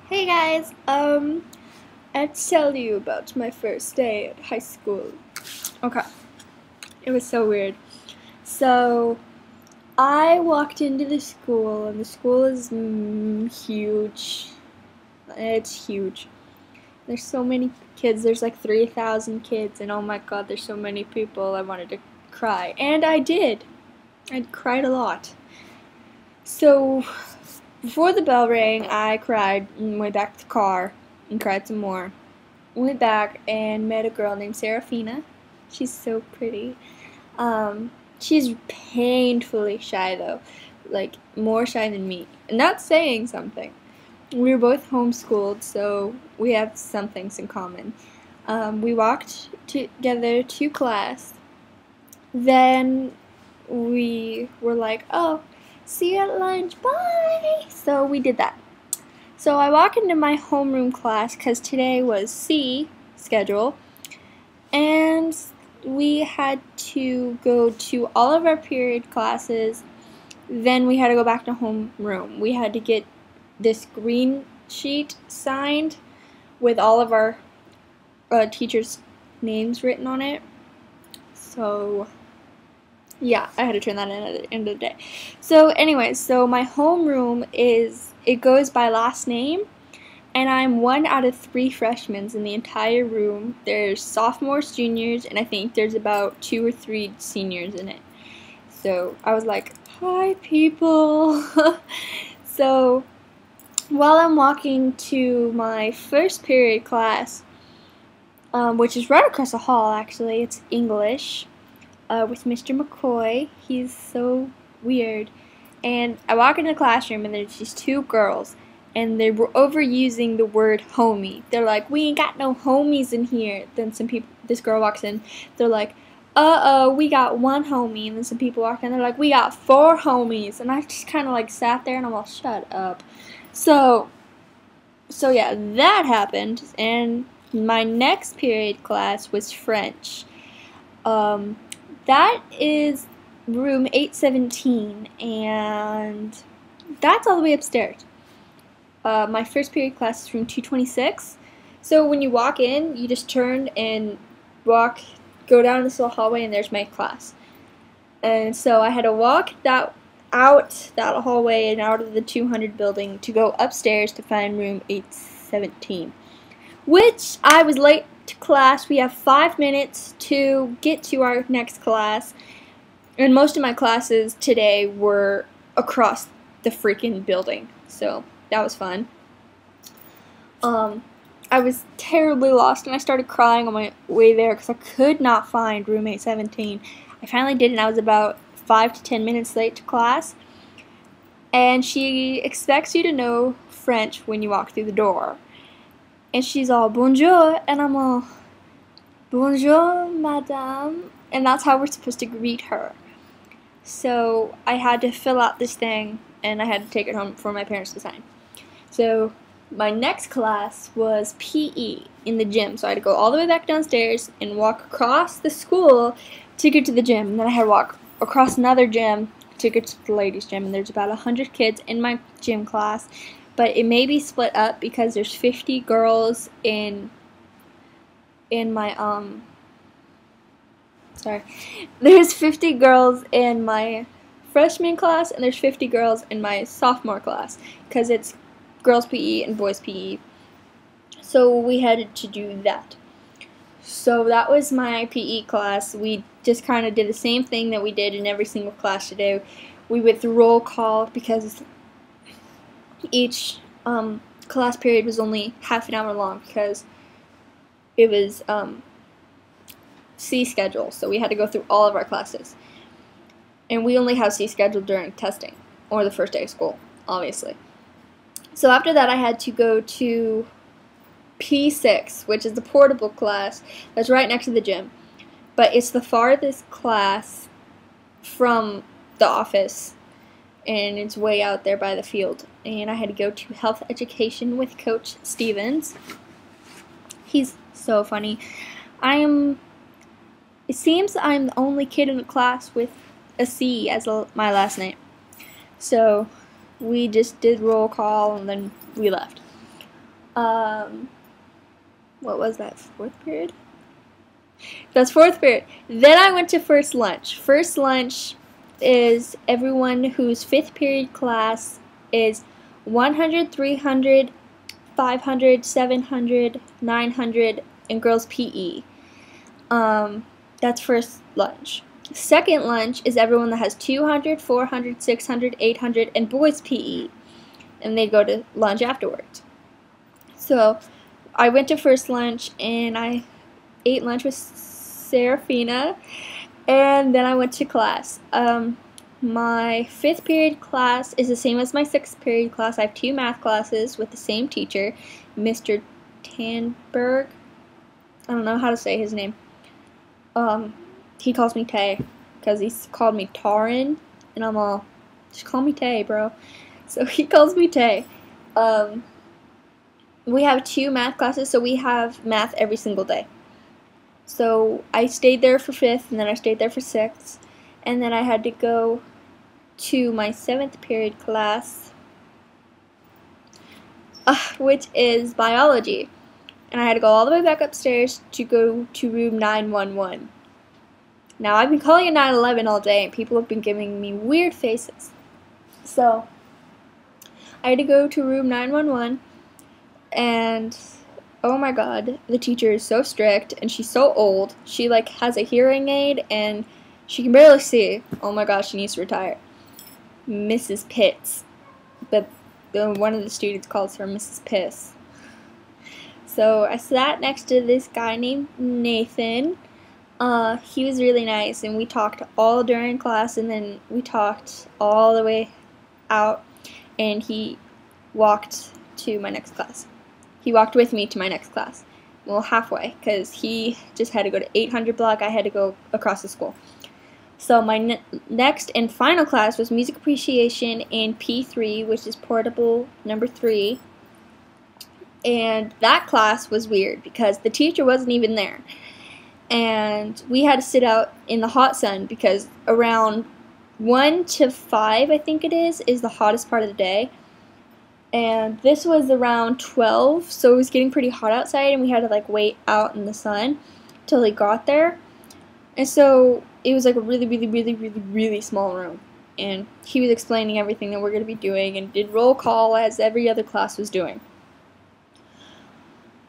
Hey guys, I'd tell you about my first day at high school. Okay, it was so weird. So, I walked into the school, and the school is huge. It's huge. There's so many kids, there's like 3,000 kids, and oh my god, there's so many people. I wanted to cry. And I did. I cried a lot. So, before the bell rang, I cried and went back to the car and cried some more. Went back and met a girl named Serafina. She's so pretty. She's painfully shy though, like more shy than me. And that's saying something. We were both homeschooled, so we have some things in common. We walked together to class. Then we were like, oh, see you at lunch, bye! So we did that. So I walk into my homeroom class because today was C schedule, and we had to go to all of our period classes. Then we had to go back to homeroom. We had to get this green sheet signed with all of our teachers' names written on it. So yeah, I had to turn that in at the end of the day. So anyways, so my homeroom it goes by last name, and I'm one out of 3 freshmen in the entire room. There's sophomores, juniors, and I think there's about 2 or 3 seniors in it. So I was like, hi people. So while I'm walking to my first period class, which is right across the hall actually, it's English. With Mr. McCoy. He's so weird. And I walk into the classroom and there's these 2 girls, and they were overusing the word homie. They're like, we ain't got no homies in here. Then this girl walks in, they're like, we got 1 homie. And then some people walk in, they're like, we got 4 homies. And I just kind of like sat there and I'm all, shut up. So yeah, that happened. And my next period class was French. That is room 817, and that's all the way upstairs. My first period class is room 226. So when you walk in, you just turn and go down this little hallway, and there's my class. And so I had to walk out that hallway and out of the 200 building to go upstairs to find room 817, which I was late to class. We have 5 minutes to get to our next class, and most of my classes today were across the freaking building, so that was fun. I was terribly lost, and I started crying on my way there because I could not find room 817. I finally did, and I was about 5 to 10 minutes late to class, and she expects you to know French when you walk through the door. And she's all, bonjour, and I'm all, bonjour, madame, and that's how we're supposed to greet her. So I had to fill out this thing, and I had to take it home for my parents to sign. So my next class was PE in the gym, so I had to go all the way back downstairs and walk across the school to get to the gym, and then I had to walk across another gym to get to the ladies' gym, and there's about 100 kids in my gym class. But it may be split up because there's 50 girls in my there's 50 girls in my freshman class, and there's 50 girls in my sophomore class because it's girls PE and boys PE. So we had to do that. So that was my PE class. We just kind of did the same thing that we did in every single class today. We went through roll call because each class period was only half an hour long because it was C schedule, so we had to go through all of our classes. And we only have C schedule during testing, or the first day of school, obviously. So after that, I had to go to P6, which is the portable class that's right next to the gym. But it's the farthest class from the office, and it's way out there by the field. And I had to go to health education with Coach Stevens. He's so funny. It seems I'm the only kid in the class with a C as my last name. So we just did roll call and then we left. What was that, 4th period? That's 4th period. Then I went to first lunch. First lunch is everyone whose 5th period class is 100, 300, 500, 700, 900, and girls PE. That's first lunch. Second lunch is everyone that has 200, 400, 600, 800, and boys PE. And they go to lunch afterwards. So I went to first lunch and I ate lunch with Serafina, and then I went to class. My 5th period class is the same as my 6th period class. I have 2 math classes with the same teacher, Mr. Tanberg. I don't know how to say his name. He calls me Tay because he's called me Tarin, and I'm all, just call me Tay, bro. So he calls me Tay. We have 2 math classes, so we have math every single day. So I stayed there for 5th, and then I stayed there for 6th, and then I had to go to my 7th period class, which is biology. And I had to go all the way back upstairs to go to room 911. Now, I've been calling it 911 all day, and people have been giving me weird faces. So I had to go to room 911, and oh my god, the teacher is so strict, and she's so old. She, like, has a hearing aid, and she can barely see. Oh my gosh, she needs to retire. Mrs. Pitts. But one of the students calls her Mrs. Piss. So I sat next to this guy named Nathan. He was really nice, and we talked all during class, and then we talked all the way out, and he walked to my next class. He walked with me to my next class. Well, halfway, because he just had to go to 800 block. I had to go across the school. So my next and final class was music appreciation in P3, which is portable number 3. And that class was weird because the teacher wasn't even there. And we had to sit out in the hot sun because around 1 to 5, I think it is the hottest part of the day. And this was around 12, so it was getting pretty hot outside, and we had to, like, wait out in the sun till he got there. And so it was like a really, really, really, really, really small room. And he was explaining everything that we're going to be doing and did roll call as every other class was doing.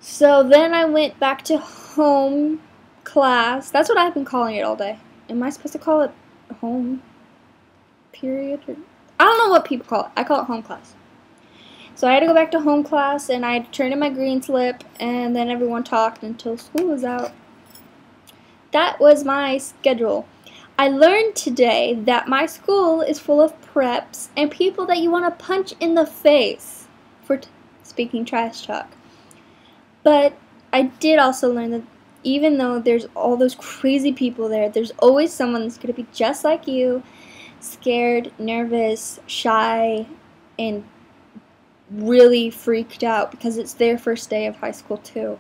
So then I went back to home class. That's what I've been calling it all day. Am I supposed to call it home period? I don't know what people call it. I call it home class. So I had to go back to home class, and I had to turn in my green slip, and then everyone talked until school was out. That was my schedule. I learned today that my school is full of preps and people that you want to punch in the face for speaking trash talk. But I did also learn that even though there's all those crazy people there, there's always someone that's going to be just like you, scared, nervous, shy, and really freaked out because it's their first day of high school too.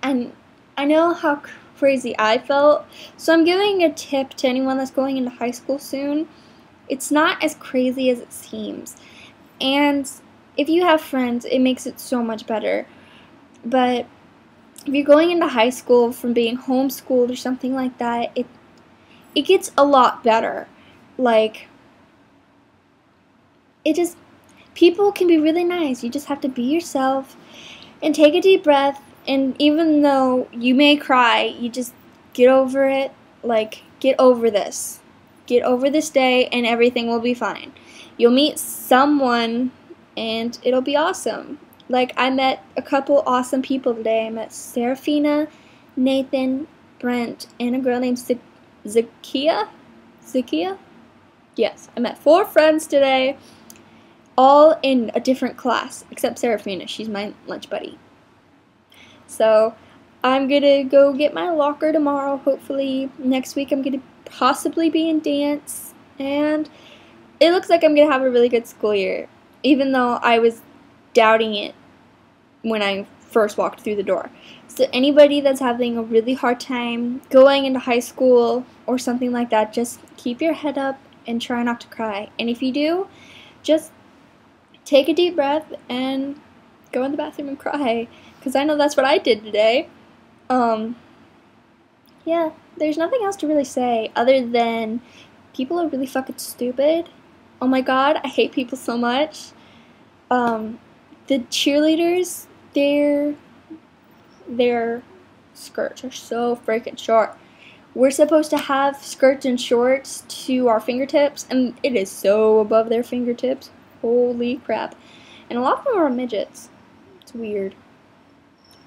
And I know how crazy I felt, so I'm giving a tip to anyone that's going into high school soon. It's not as crazy as it seems, and if you have friends, it makes it so much better. But if you're going into high school from being homeschooled or something like that, it gets a lot better. Like, people can be really nice. You just have to be yourself and take a deep breath. And even though you may cry, you just get over it. Like, get over this. Get over this day and everything will be fine. You'll meet someone and it'll be awesome. Like, I met a couple awesome people today. I met Serafina, Nathan, Brent, and a girl named Zakia? Zakia? Yes, I met 4 friends today, all in a different class, except Serafina. She's my lunch buddy. So I'm going to go get my locker tomorrow. Hopefully next week I'm going to possibly be in dance. And it looks like I'm going to have a really good school year, even though I was doubting it when I first walked through the door. So anybody that's having a really hard time going into high school or something like that, just keep your head up and try not to cry. And if you do, just take a deep breath and go in the bathroom and cry, because I know that's what I did today. Yeah, there's nothing else to really say other than people are really fucking stupid. Oh my god, I hate people so much. The cheerleaders, their skirts are so freaking short. We're supposed to have skirts and shorts to our fingertips, and it is so above their fingertips. Holy crap. And a lot of them are midgets. It's weird.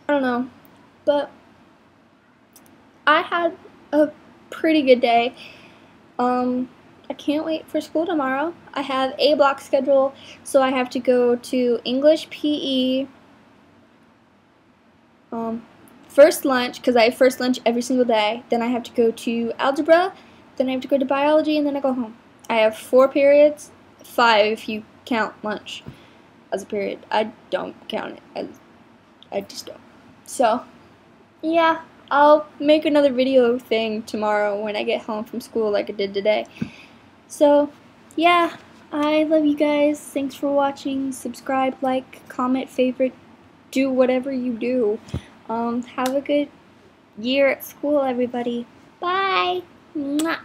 I don't know. But I had a pretty good day. I can't wait for school tomorrow. I have a block schedule, so I have to go to English, PE, first lunch, because I have first lunch every single day. Then I have to go to algebra, then I have to go to biology, and then I go home. I have 4 periods, 5 if you count lunch as a period. I don't count it, I just don't. So, yeah, I'll make another video thing tomorrow when I get home from school like I did today. So, yeah, I love you guys. Thanks for watching. Subscribe, like, comment, favorite, do whatever you do. Have a good year at school, everybody. Bye! Mwah.